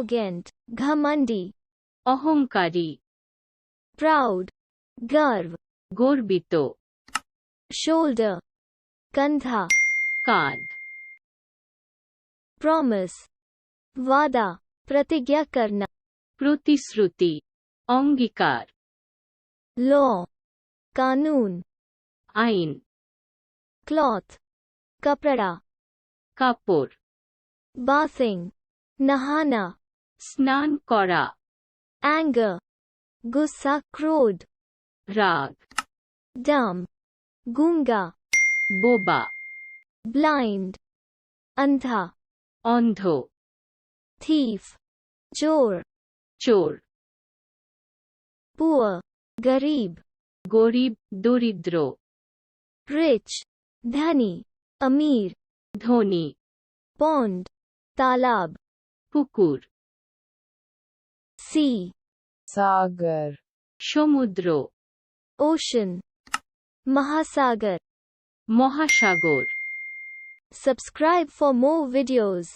arrogant, घमंडी, অহংকারী, proud, गर्व, গর্বিত, shoulder, कंधा, কাঁধ, promise, वादा, प्रतिज्ञा करना, প্রতিশ্রুতি, অঙ্গীকার, law, कानून, আইন, cloth, कपड़ा, কাপড়, bathing, नहाना, স্নান করা, anger, गुस्सा, क्रोध, রাগ, dumb, गूंगा, বোবা, blind, अंधा, অন্ধ, thief, चोर, চোর, poor, गरीब, গরিব, দরিদ্র, rich, धनी, अमीर, ধনী, pond, तालाब, পুকুর, sea, सागर, সমুদ্র, ocean, महासागर. মহাসাগর। Subscribe for more videos.